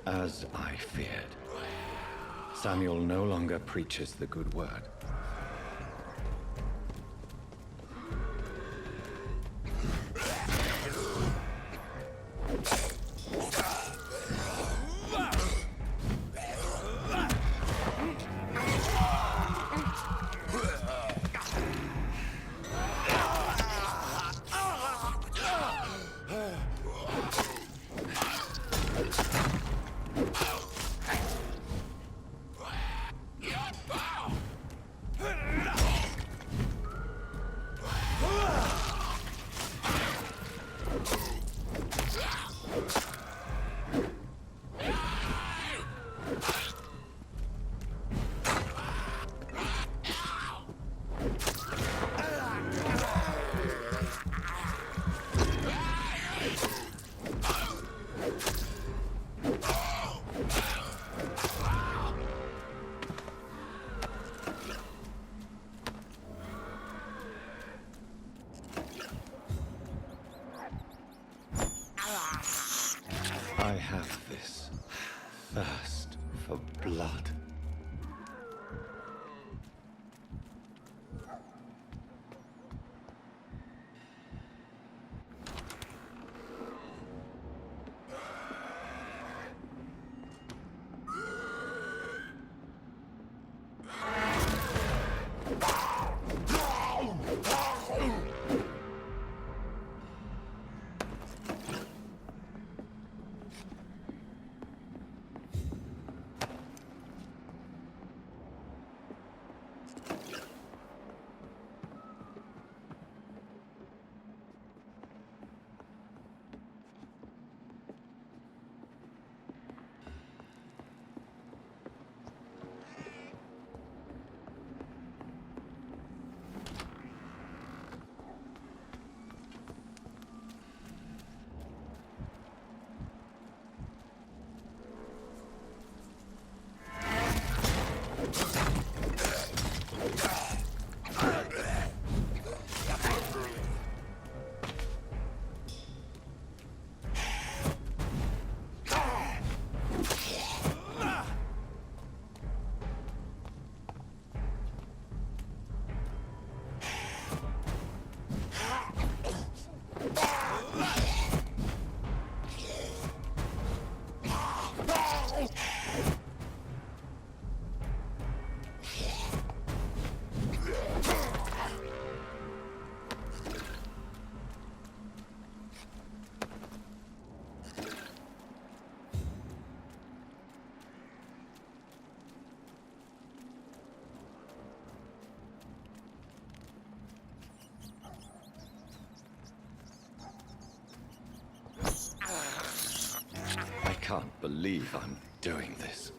As I feared, Samuel no longer preaches the good word. I have this thirst for blood. I can't believe I'm doing this.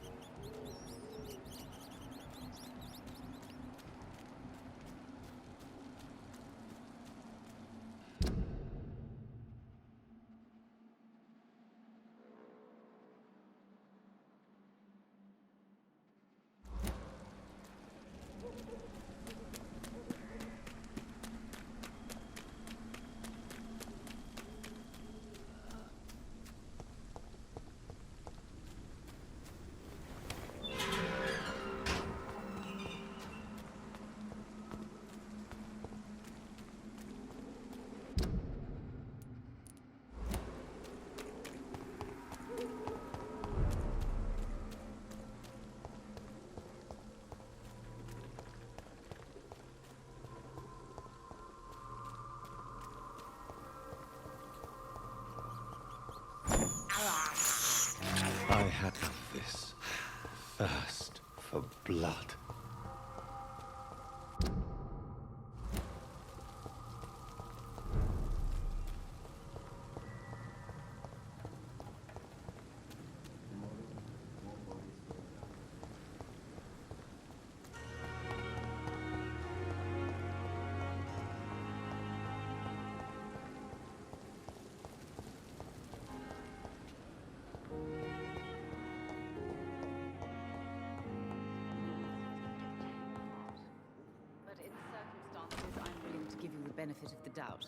I had this thirst for blood. Benefit of the doubt.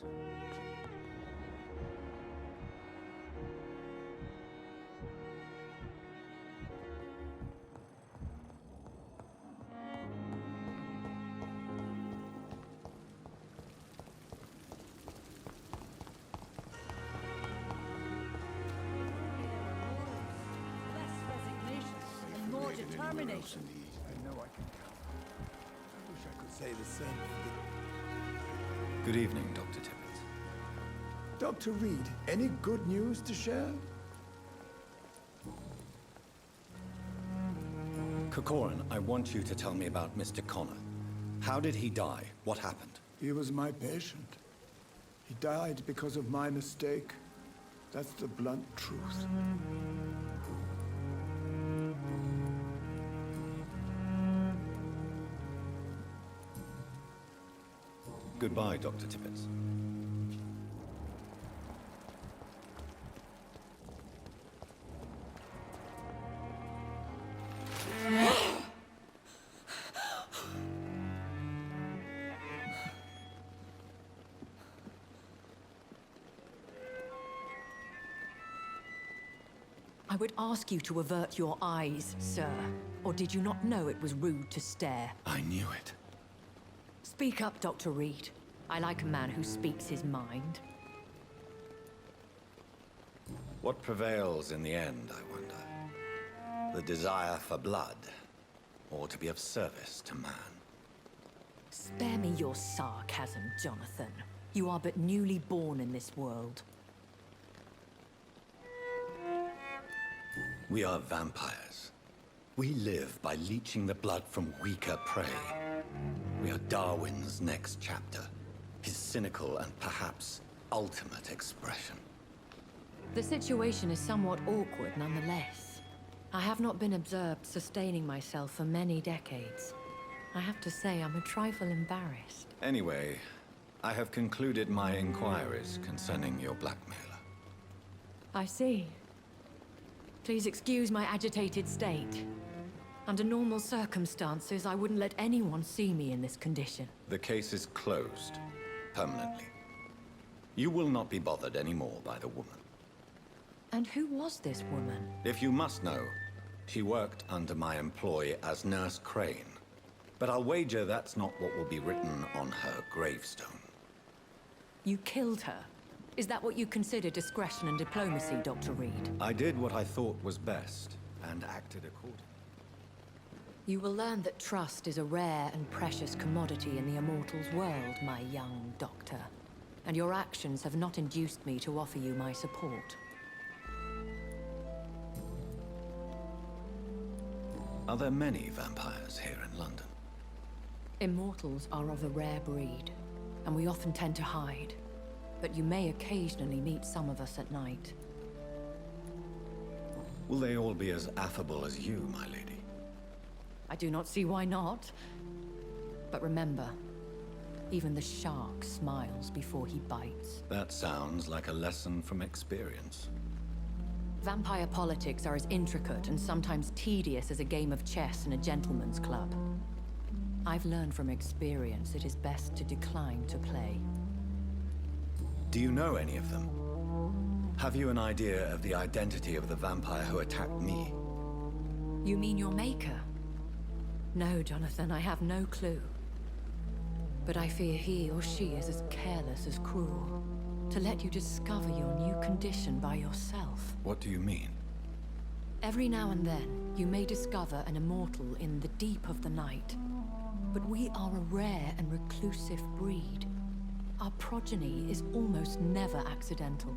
determination. I know I can count. I wish I could say the same for Good evening, Dr. Tippett. Dr. Reid, any good news to share? Corcoran, I want you to tell me about Mr. Connor. How did he die? What happened? He was my patient. He died because of my mistake. That's the blunt truth. Goodbye, Dr. Tippett. I would ask you to avert your eyes, sir. Or did you not know it was rude to stare? I knew it. Speak up, Dr. Reid. I like a man who speaks his mind. What prevails in the end, I wonder? The desire for blood, or to be of service to man? Spare me your sarcasm, Jonathan. You are but newly born in this world. We are vampires. We live by leeching the blood from weaker prey. We are Darwin's next chapter, his cynical and perhaps ultimate expression. The situation is somewhat awkward nonetheless. I have not been observed sustaining myself for many decades. I have to say I'm a trifle embarrassed. Anyway, I have concluded my inquiries concerning your blackmailer. I see. Please excuse my agitated state. Under normal circumstances, I wouldn't let anyone see me in this condition. The case is closed, permanently. You will not be bothered anymore by the woman. And who was this woman? If you must know, she worked under my employ as Nurse Crane. But I'll wager that's not what will be written on her gravestone. You killed her? Is that what you consider discretion and diplomacy, Dr. Reid? I did what I thought was best, and acted accordingly. You will learn that trust is a rare and precious commodity in the Immortals' world, my young doctor. And your actions have not induced me to offer you my support. Are there many vampires here in London? Immortals are of a rare breed, and we often tend to hide. But you may occasionally meet some of us at night. Will they all be as affable as you, my lady? I do not see why not. But remember, even the shark smiles before he bites. That sounds like a lesson from experience. Vampire politics are as intricate and sometimes tedious as a game of chess in a gentleman's club. I've learned from experience it is best to decline to play. Do you know any of them? Have you an idea of the identity of the vampire who attacked me? You mean your maker? No, Jonathan, I have no clue. But I fear he or she is as careless as cruel. To let you discover your new condition by yourself. What do you mean? Every now and then, you may discover an immortal in the deep of the night. But we are a rare and reclusive breed. Our progeny is almost never accidental.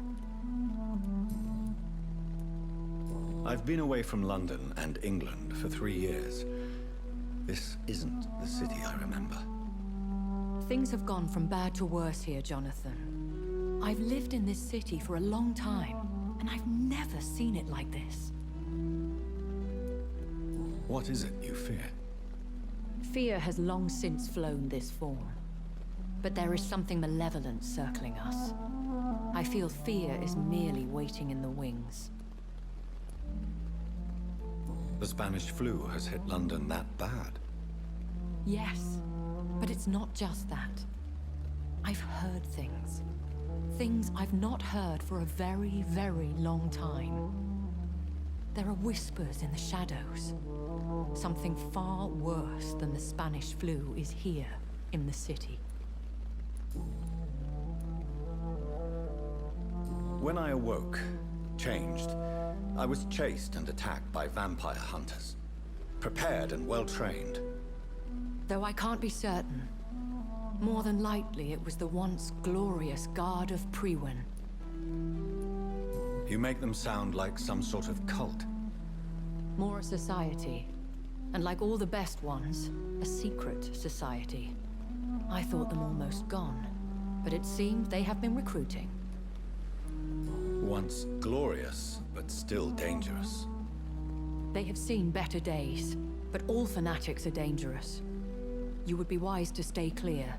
I've been away from London and England for 3 years. This isn't the city I remember. Things have gone from bad to worse here, Jonathan. I've lived in this city for a long time, and I've never seen it like this. What is it you fear? Fear has long since flown this form. But there is something malevolent circling us. I feel fear is merely waiting in the wings. The Spanish flu has hit London that bad. Yes, but it's not just that. I've heard things. Things I've not heard for a very, very long time. There are whispers in the shadows. Something far worse than the Spanish flu is here in the city. When I awoke, changed, I was chased and attacked by vampire hunters. prepared and well-trained. Though I can't be certain. More than likely, it was the once glorious Guard of Priwen. You make them sound like some sort of cult. More a society. And like all the best ones, a secret society. I thought them almost gone, but it seemed they have been recruiting. Once glorious, but still dangerous. They have seen better days, but all fanatics are dangerous. You would be wise to stay clear.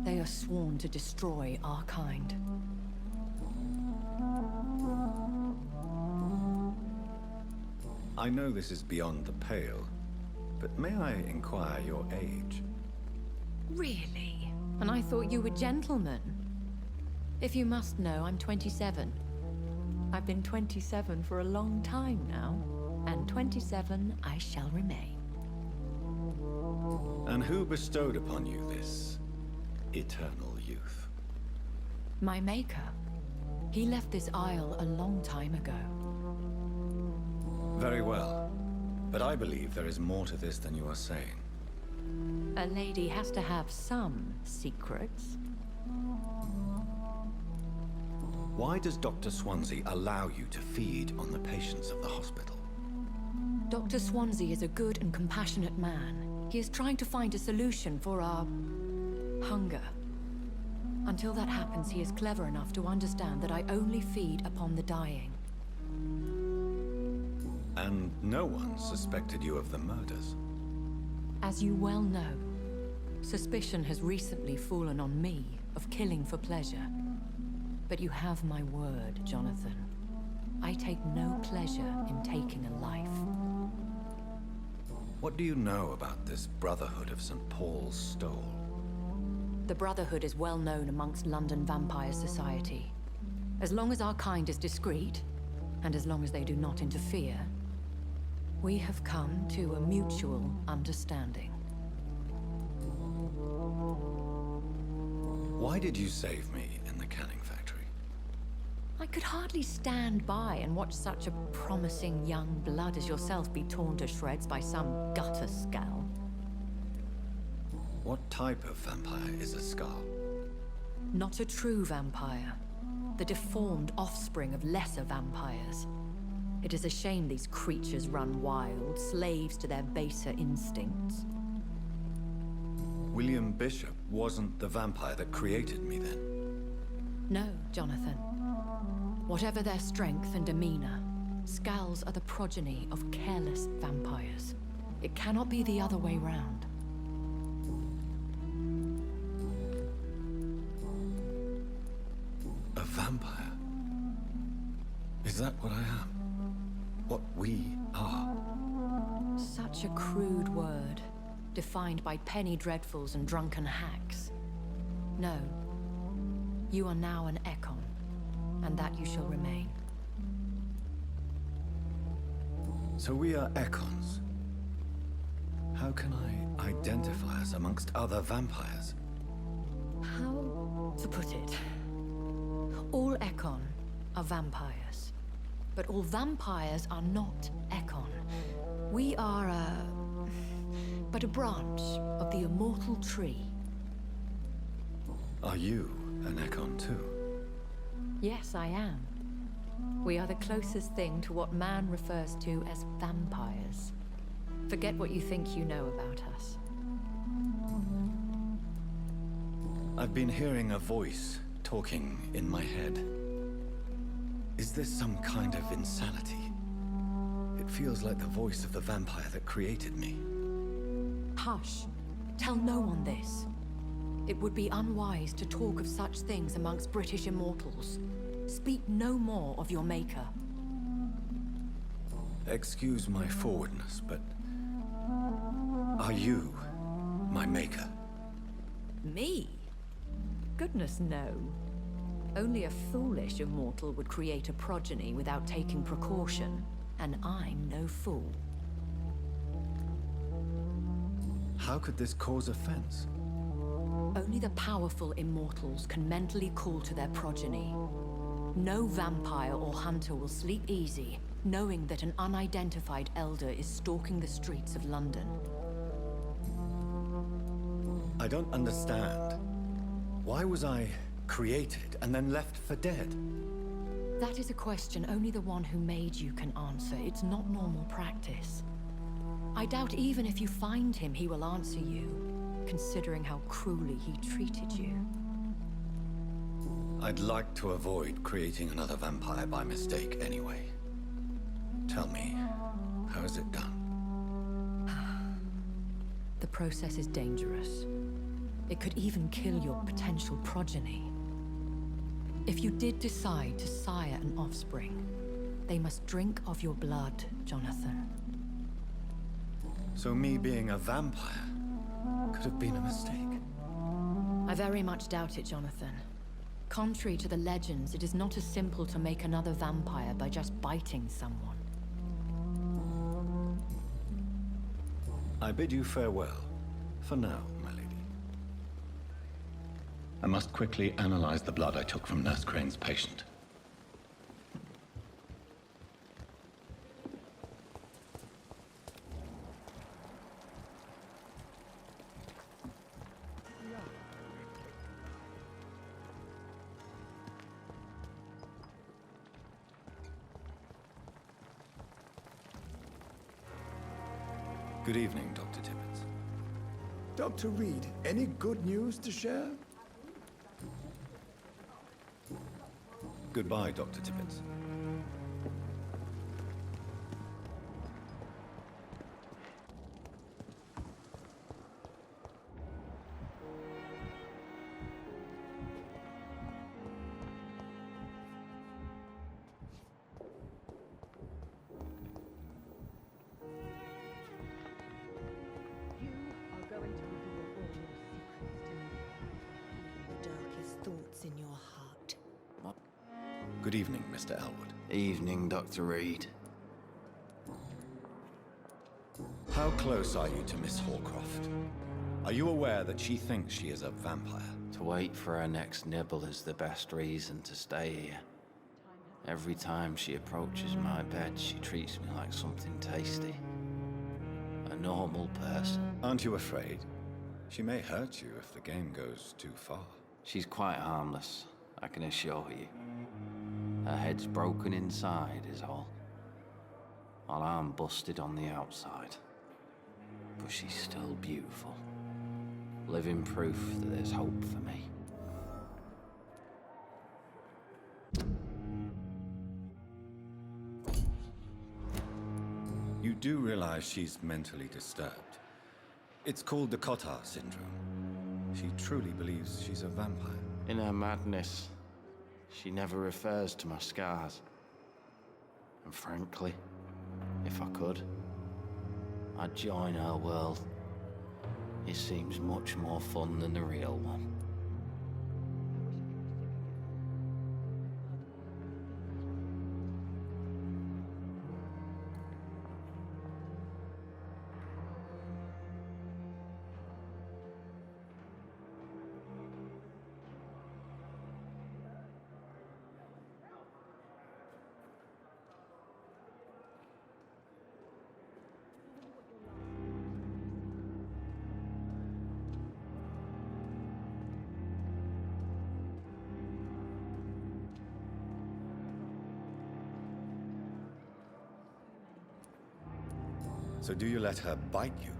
They are sworn to destroy our kind. I know this is beyond the pale, but may I inquire your age? Really? And I thought you were gentlemen. If you must know, I'm 27. I've been 27 for a long time now, and 27 I shall remain. And who bestowed upon you this eternal youth? My maker. He left this isle a long time ago. Very well. But I believe there is more to this than you are saying. A lady has to have some secrets. Why does Dr. Swansea allow you to feed on the patients of the hospital? Dr. Swansea is a good and compassionate man. He is trying to find a solution for our hunger. Until that happens, he is clever enough to understand that I only feed upon the dying. And no one suspected you of the murders? As you well know, suspicion has recently fallen on me of killing for pleasure. But you have my word, Jonathan. I take no pleasure in taking a life. What do you know about this Brotherhood of St. Paul's Stole? The Brotherhood is well known amongst London vampire society. As long as our kind is discreet, and as long as they do not interfere, we have come to a mutual understanding. Why did you save me in the canning factory? I could hardly stand by and watch such a promising young blood as yourself be torn to shreds by some gutter skal. What type of vampire is a skal? Not a true vampire. The deformed offspring of lesser vampires. It is a shame these creatures run wild, slaves to their baser instincts. William Bishop wasn't the vampire that created me then? No, Jonathan. Whatever their strength and demeanor, skals are the progeny of careless vampires. It cannot be the other way round. A vampire? Is that what I am? What we are? Such a crude word, defined by penny dreadfuls and drunken hacks. No. You are now an Ekon, and that you shall remain. So we are Ekons. How can I identify us amongst other vampires? How to put it? All Ekon are vampires. But all vampires are not Ekon. We are but a branch of the immortal tree. Are you an Ekon too? Yes, I am. We are the closest thing to what man refers to as vampires. Forget what you think you know about us. I've been hearing a voice talking in my head. Is this some kind of insanity? It feels like the voice of the vampire that created me. Hush. Tell no one this. It would be unwise to talk of such things amongst British immortals. Speak no more of your maker. Excuse my forwardness, but are you my maker? Me? Goodness, no. Only a foolish immortal would create a progeny without taking precaution, and I'm no fool. How could this cause offense? Only the powerful immortals can mentally call to their progeny. No vampire or hunter will sleep easy knowing that an unidentified elder is stalking the streets of London. I don't understand. Why was I created and then left for dead? That is a question only the one who made you can answer. It's not normal practice. I doubt even if you find him, he will answer you, considering how cruelly he treated you. I'd like to avoid creating another vampire by mistake anyway. Tell me, how is it done? The process is dangerous. It could even kill your potential progeny. If you did decide to sire an offspring, they must drink of your blood, Jonathan. So me being a vampire could have been a mistake. I very much doubt it, Jonathan. Contrary to the legends, it is not as simple to make another vampire by just biting someone. I bid you farewell, for now, my lady. I must quickly analyze the blood I took from Nurse Crane's patient. Good evening, Dr. Tibbets. Dr. Reid, any good news to share? Goodbye, Dr. Tibbets. Thoughts in your heart. Good evening, Mr. Elwood. Evening, Dr. Reid. How close are you to Miss Hallcroft? Are you aware that she thinks she is a vampire? To wait for her next nibble is the best reason to stay here. Every time she approaches my bed, she treats me like something tasty. A normal person. Aren't you afraid? She may hurt you if the game goes too far. She's quite harmless, I can assure you. Her head's broken inside is all. While I'm busted on the outside. But she's still beautiful. Living proof that there's hope for me. You do realize she's mentally disturbed. It's called the Cotard syndrome. She truly believes she's a vampire. In her madness, she never refers to my scars. And frankly, if I could, I'd join her world. It seems much more fun than the real one. So do you let her bite you?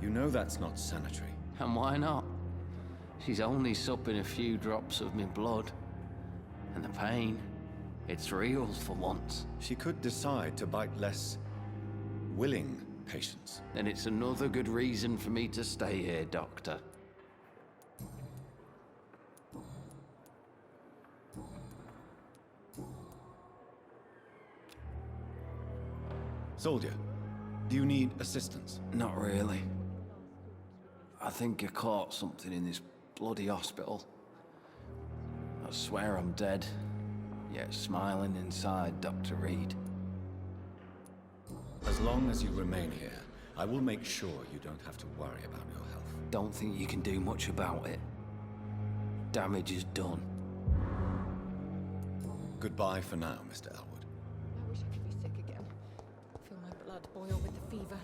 You know that's not sanitary. And why not? She's only supping a few drops of me blood. And the pain, it's real for once. She could decide to bite less willing patients. Then it's another good reason for me to stay here, Doctor. Soldier, do you need assistance? Not really. I think I caught something in this bloody hospital. I swear I'm dead, yet smiling inside, Dr. Reid. As long as you remain here, I will make sure you don't have to worry about your health. Don't think you can do much about it. Damage is done. Goodbye for now, Mr. Elwood. I wish I could blood boil with the fever.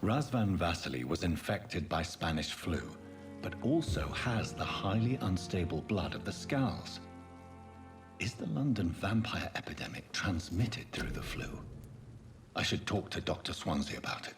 Razvan Vasily was infected by Spanish flu, but also has the highly unstable blood of the skals. Is the London vampire epidemic transmitted through the flu? I should talk to Dr. Swansea about it.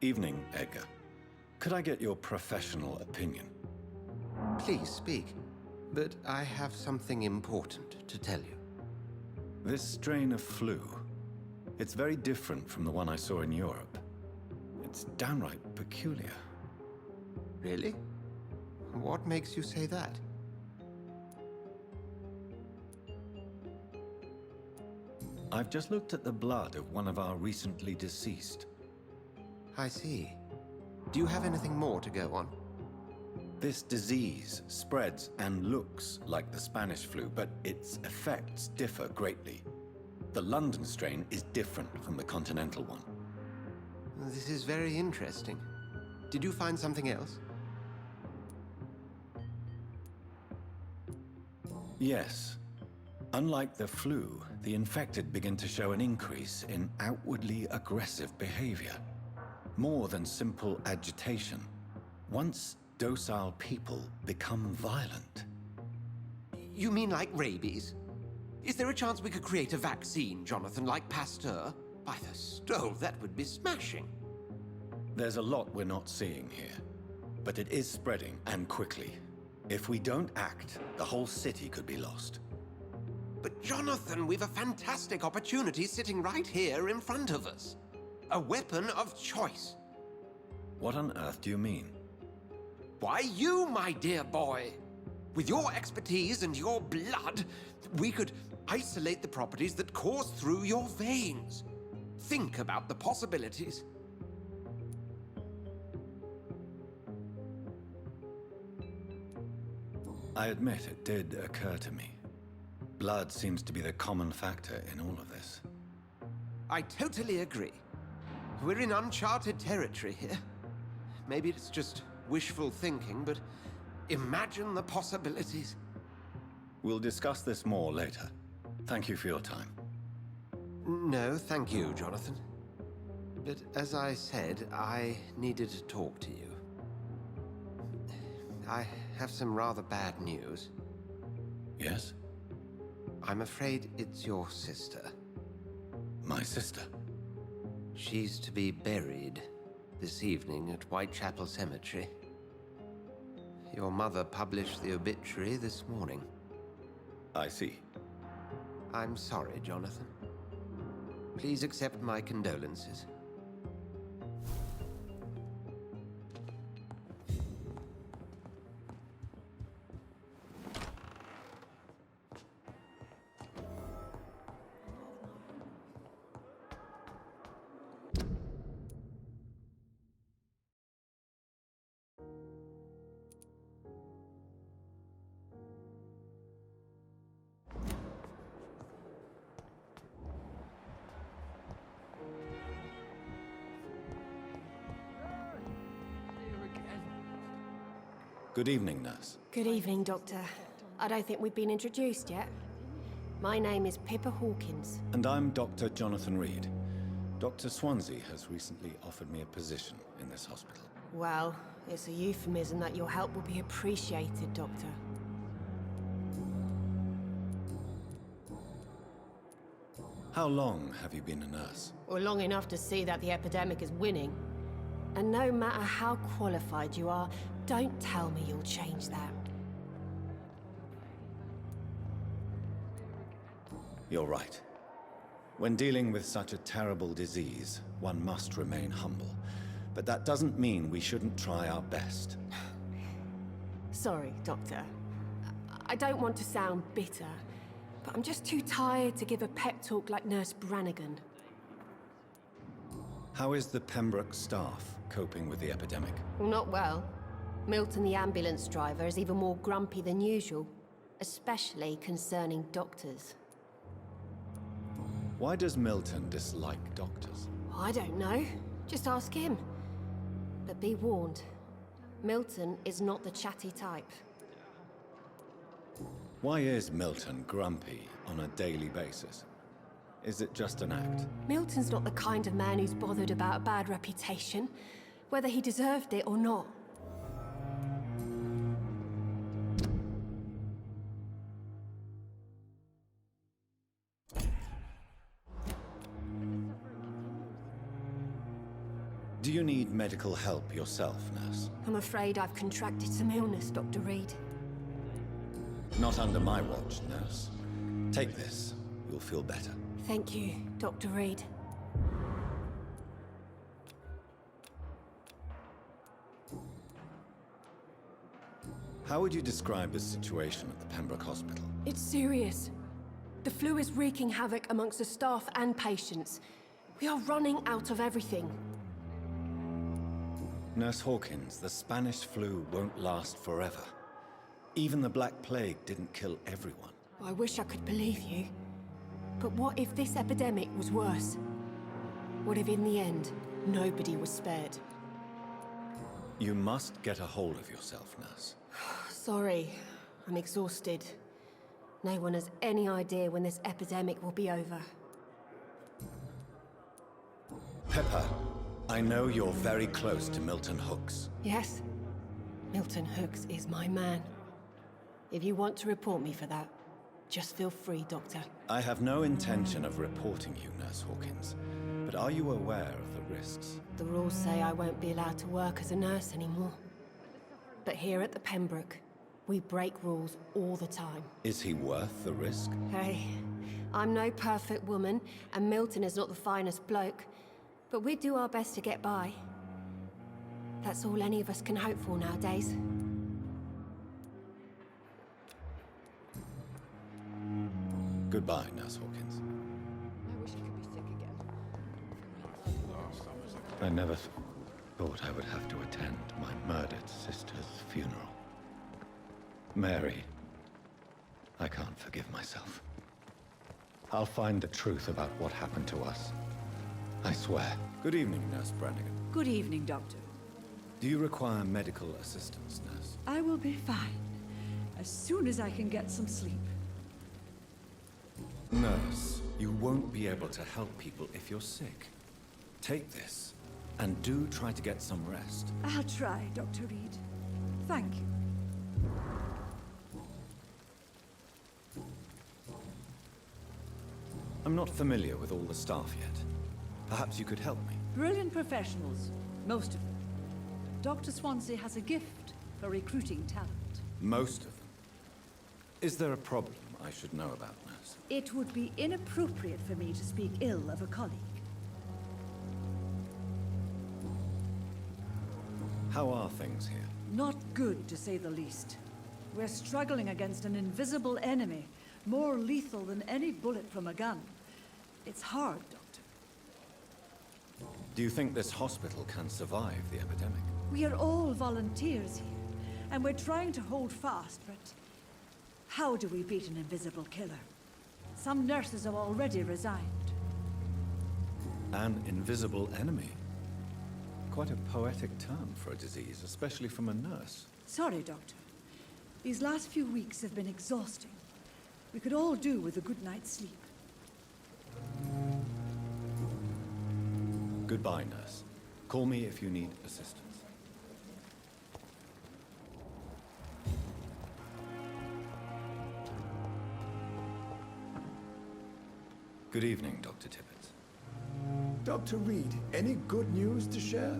Evening, Edgar. Could I get your professional opinion? Please speak, but I have something important to tell you. This strain of flu, it's very different from the one I saw in Europe. It's downright peculiar. Really? What makes you say that? I've just looked at the blood of one of our recently deceased. I see. Do you have anything more to go on? This disease spreads and looks like the Spanish flu, but its effects differ greatly. The London strain is different from the continental one. This is very interesting. Did you find something else? Yes. Unlike the flu, the infected begin to show an increase in outwardly aggressive behavior. More than simple agitation. Once docile people become violent. You mean like rabies? Is there a chance we could create a vaccine, Jonathan, like Pasteur? By the stove, that would be smashing. There's a lot we're not seeing here, but it is spreading, and quickly. If we don't act, the whole city could be lost. But Jonathan, we've a fantastic opportunity sitting right here in front of us. A weapon of choice. What on earth do you mean? Why, you, my dear boy. With your expertise and your blood, we could isolate the properties that course through your veins. Think about the possibilities. I admit it did occur to me. Blood seems to be the common factor in all of this. I totally agree. We're in uncharted territory here. Maybe it's just wishful thinking, but imagine the possibilities. We'll discuss this more later. Thank you for your time. No, thank you, Jonathan. But as I said, I needed to talk to you. I have some rather bad news. Yes? I'm afraid it's your sister. My sister? She's to be buried this evening at Whitechapel Cemetery. Your mother published the obituary this morning. I see. I'm sorry, Jonathan. Please accept my condolences. Good evening, nurse. Good evening, Doctor. I don't think we've been introduced yet. My name is Pippa Hawkins. And I'm Dr. Jonathan Reid. Dr. Swansea has recently offered me a position in this hospital. Well, it's a euphemism that your help will be appreciated, Doctor. How long have you been a nurse? Well, long enough to see that the epidemic is winning. And no matter how qualified you are, don't tell me you'll change that. You're right. When dealing with such a terrible disease, one must remain humble. But that doesn't mean we shouldn't try our best. Sorry, Doctor. I don't want to sound bitter, but I'm just too tired to give a pep talk like Nurse Brannigan. How is the Pembroke staff coping with the epidemic? Well, not well. Milton, the ambulance driver, is even more grumpy than usual, especially concerning doctors. Why does Milton dislike doctors? I don't know. Just ask him. But be warned, Milton is not the chatty type. Why is Milton grumpy on a daily basis? Is it just an act? Milton's not the kind of man who's bothered about a bad reputation, whether he deserved it or not. Do you need medical help yourself, nurse? I'm afraid I've contracted some illness, Dr. Reid. Not under my watch, nurse. Take this. You'll feel better. Thank you, Dr. Reid. How would you describe the situation at the Pembroke Hospital? It's serious. The flu is wreaking havoc amongst the staff and patients. We are running out of everything. Nurse Hawkins, the Spanish flu won't last forever. Even the Black Plague didn't kill everyone. I wish I could believe you. But what if this epidemic was worse? What if in the end, nobody was spared? You must get a hold of yourself, nurse. Sorry, I'm exhausted. No one has any idea when this epidemic will be over. Pepper, I know you're very close to Milton Hooks. Yes? Milton Hooks is my man. If you want to report me for that, just feel free, Doctor. I have no intention of reporting you, Nurse Hawkins. But are you aware of the risks? The rules say I won't be allowed to work as a nurse anymore. But here at the Pembroke, we break rules all the time. Is he worth the risk? Hey, I'm no perfect woman, and Milton is not the finest bloke. But we do our best to get by. That's all any of us can hope for nowadays. Goodbye, Nurse Hawkins. I wish I could be sick again. I never thought I would have to attend my murdered sister's funeral. Mary, I can't forgive myself. I'll find the truth about what happened to us. I swear. Good evening, Nurse Brannigan. Good evening, Doctor. Do you require medical assistance, nurse? I will be fine, as soon as I can get some sleep. Nurse, you won't be able to help people if you're sick. Take this, and do try to get some rest. I'll try, Dr. Reid. Thank you. I'm not familiar with all the staff yet. Perhaps you could help me. Brilliant professionals, most of them. Dr. Swansea has a gift for recruiting talent. Most of them. Is there a problem I should know about, nurse? It would be inappropriate for me to speak ill of a colleague. How are things here? Not good, to say the least. We're struggling against an invisible enemy, more lethal than any bullet from a gun. It's hard, Doctor. Do you think this hospital can survive the epidemic? We are all volunteers here, and we're trying to hold fast, but how do we beat an invisible killer? Some nurses have already resigned. An invisible enemy? Quite a poetic term for a disease, especially from a nurse. Sorry, Doctor. These last few weeks have been exhausting. We could all do with a good night's sleep. Goodbye, nurse. Call me if you need assistance. Good evening, Dr. Tippett. Dr. Reid, any good news to share?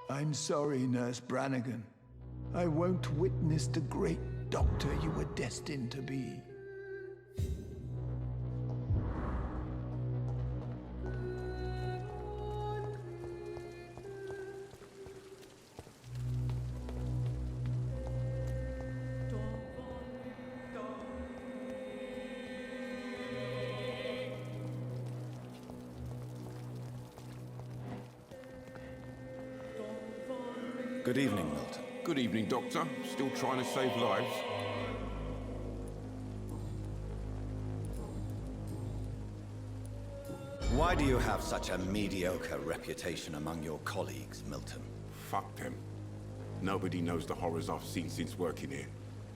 I'm sorry, Nurse Brannigan. I won't witness the great doctor you were destined to be. Good evening, Milton. Good evening, Doctor. Still trying to save lives? Why do you have such a mediocre reputation among your colleagues, Milton? Fuck them. Nobody knows the horrors I've seen since working here.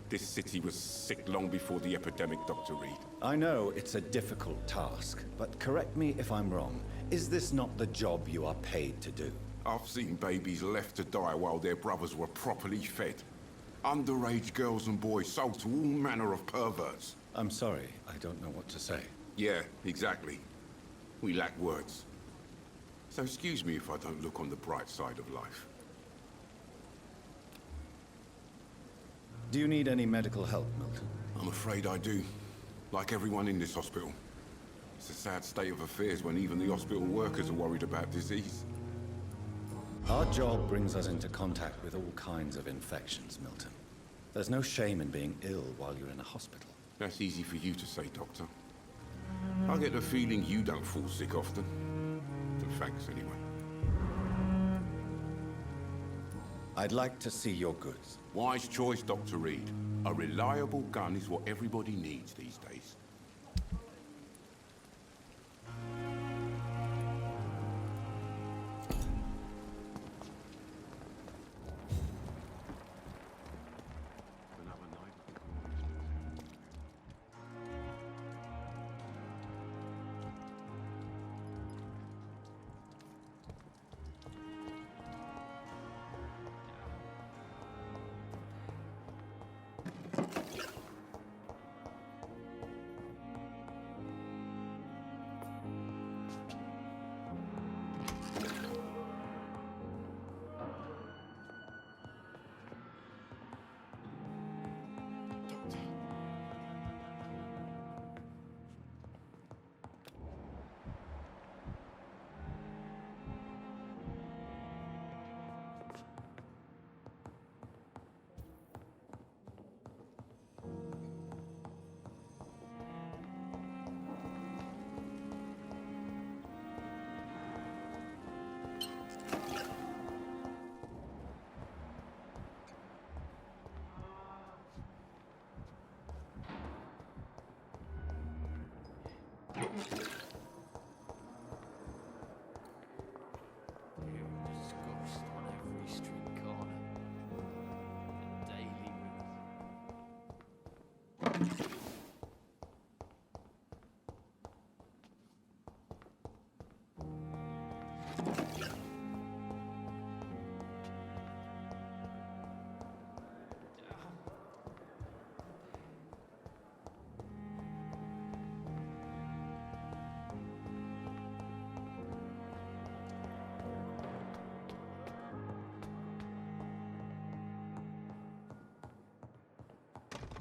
This city was sick long before the epidemic, Dr. Reid. I know it's a difficult task, but correct me if I'm wrong. Is this not the job you are paid to do? I've seen babies left to die while their brothers were properly fed. Underage girls and boys sold to all manner of perverts. I'm sorry, I don't know what to say. Yeah, exactly. We lack words. So excuse me if I don't look on the bright side of life. Do you need any medical help, Milton? I'm afraid I do. Like everyone in this hospital. It's a sad state of affairs when even the hospital workers are worried about disease. Our job brings us into contact with all kinds of infections, Milton. There's no shame in being ill while you're in a hospital. That's easy for you to say, Doctor. I get the feeling you don't fall sick often. And thanks anyway. I'd like to see your goods. Wise choice, Dr. Reid. A reliable gun is what everybody needs these days.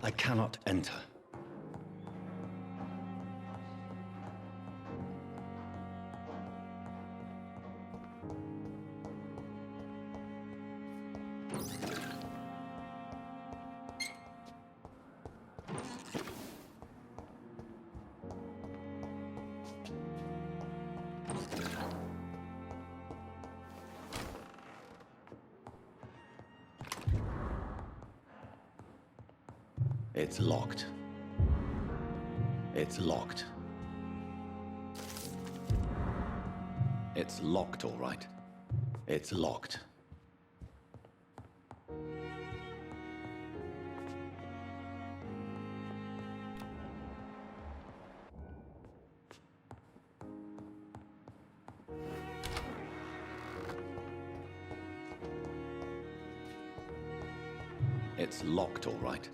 I cannot enter. It's locked. It's locked. It's locked, all right. It's locked. It's locked, all right.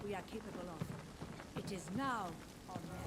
we are capable of. It is now or never.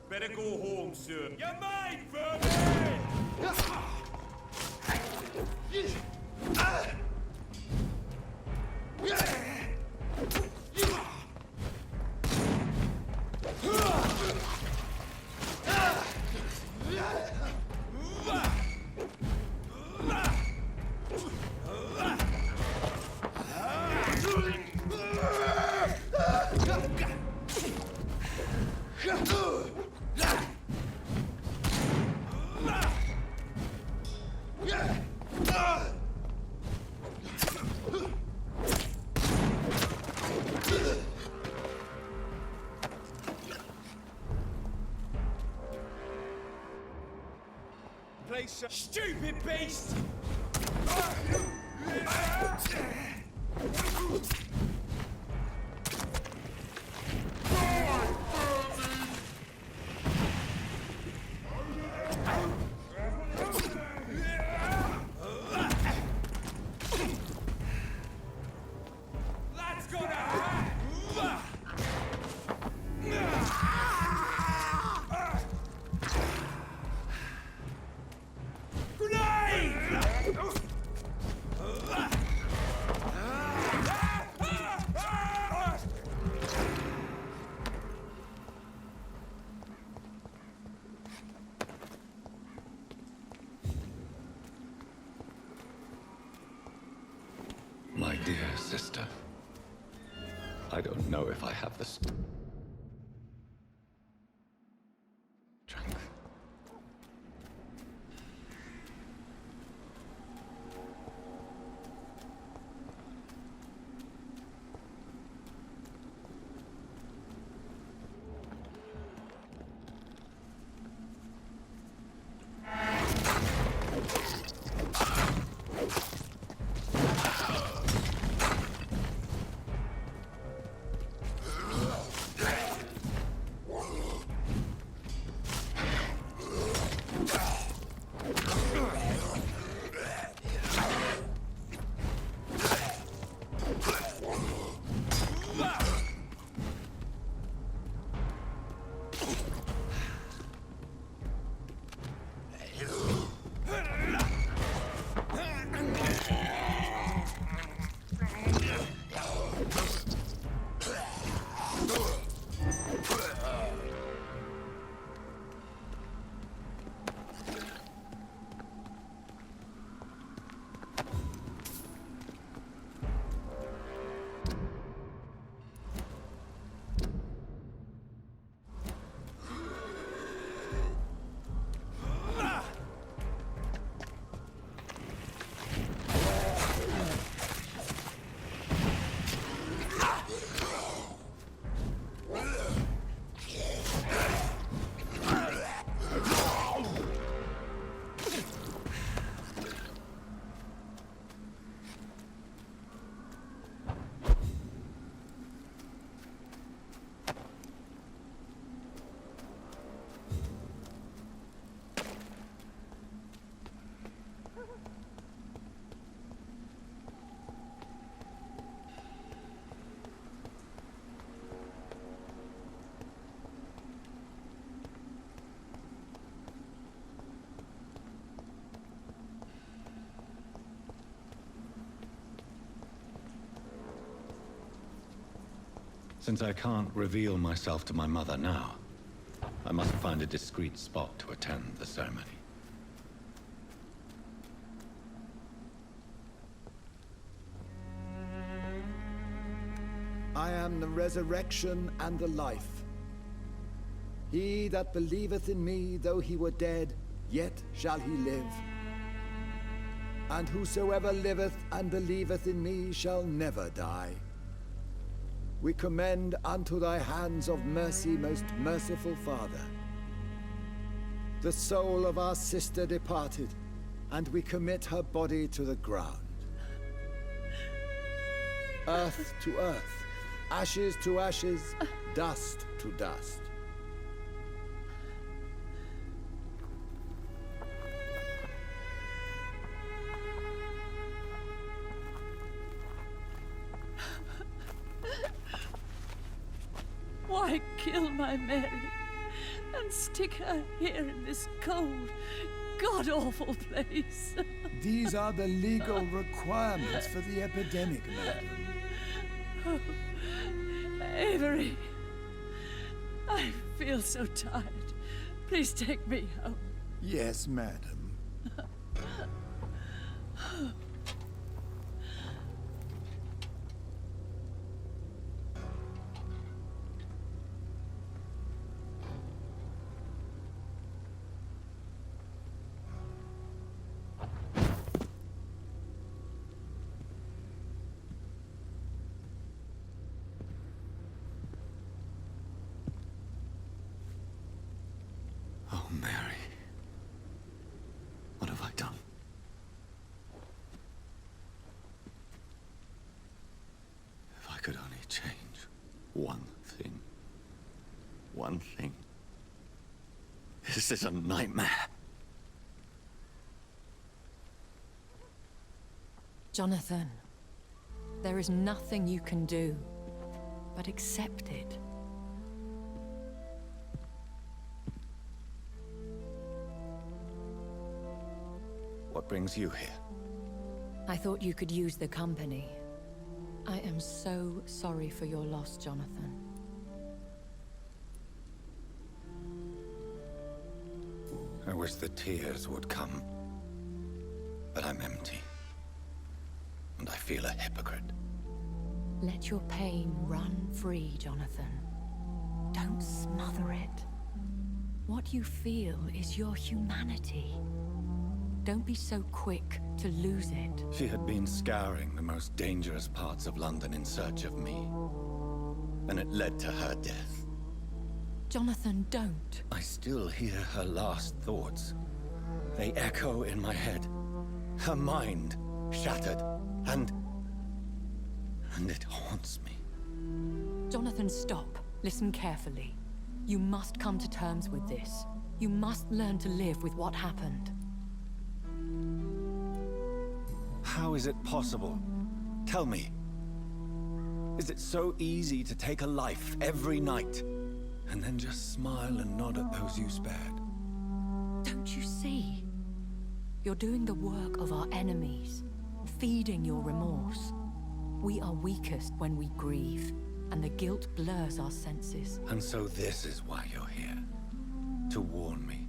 Better go home, sir. You're mine, Vampyr! Stupid beast! That's gonna hurt! My dear sister, I don't know if I have the strength. Since I can't reveal myself to my mother now, I must find a discreet spot to attend the ceremony. I am the resurrection and the life. He that believeth in me, though he were dead, yet shall he live. And whosoever liveth and believeth in me shall never die. We commend unto thy hands of mercy, most merciful Father, the soul of our sister departed, and we commit her body to the ground. Earth to earth, ashes to ashes, dust to dust. Why kill my Mary and stick her here in this cold, god-awful place? These are the legal requirements for the epidemic, madam. Oh, Avery, I feel so tired. Please take me home. Yes, madam. Oh, Mary. What have I done? If I could only change one thing. One thing. This is a nightmare. Jonathan, there is nothing you can do but accept it. What brings you here? I thought you could use the company. I am so sorry for your loss, Jonathan. I wish the tears would come. But I'm empty. And I feel a hypocrite. Let your pain run free, Jonathan. Don't smother it. What you feel is your humanity. Don't be so quick to lose it. She had been scouring the most dangerous parts of London in search of me. And it led to her death. Jonathan, don't. I still hear her last thoughts. They echo in my head. Her mind shattered, and it haunts me. Jonathan, stop. Listen carefully. You must come to terms with this. You must learn to live with what happened. How is it possible? Tell me. Is it so easy to take a life every night, and then just smile and nod at those you spared? Don't you see? You're doing the work of our enemies, feeding your remorse. We are weakest when we grieve, and the guilt blurs our senses. And so this is why you're here. To warn me.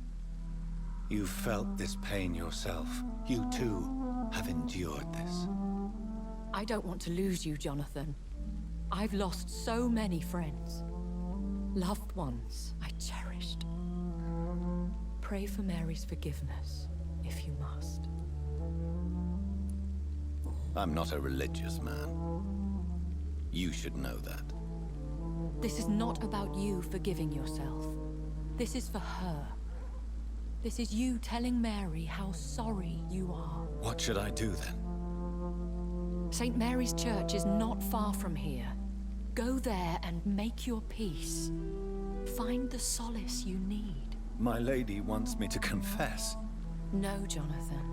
You felt this pain yourself. You too have endured this. I don't want to lose you, Jonathan. I've lost so many friends. Loved ones I cherished. Pray for Mary's forgiveness, if you must. I'm not a religious man. You should know that. This is not about you forgiving yourself. This is for her. This is you telling Mary how sorry you are. What should I do then? St. Mary's Church is not far from here. Go there and make your peace. Find the solace you need. My lady wants me to confess. No, Jonathan.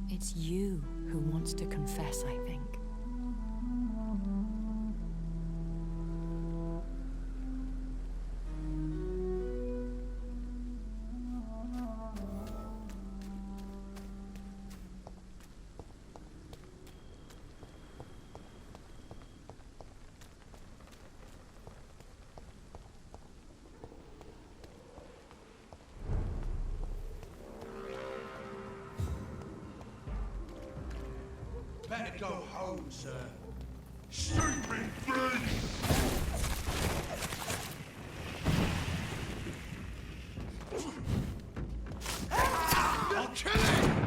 It's you who wants to confess, I think. better go home, sir. Stupid beast! I'll kill him!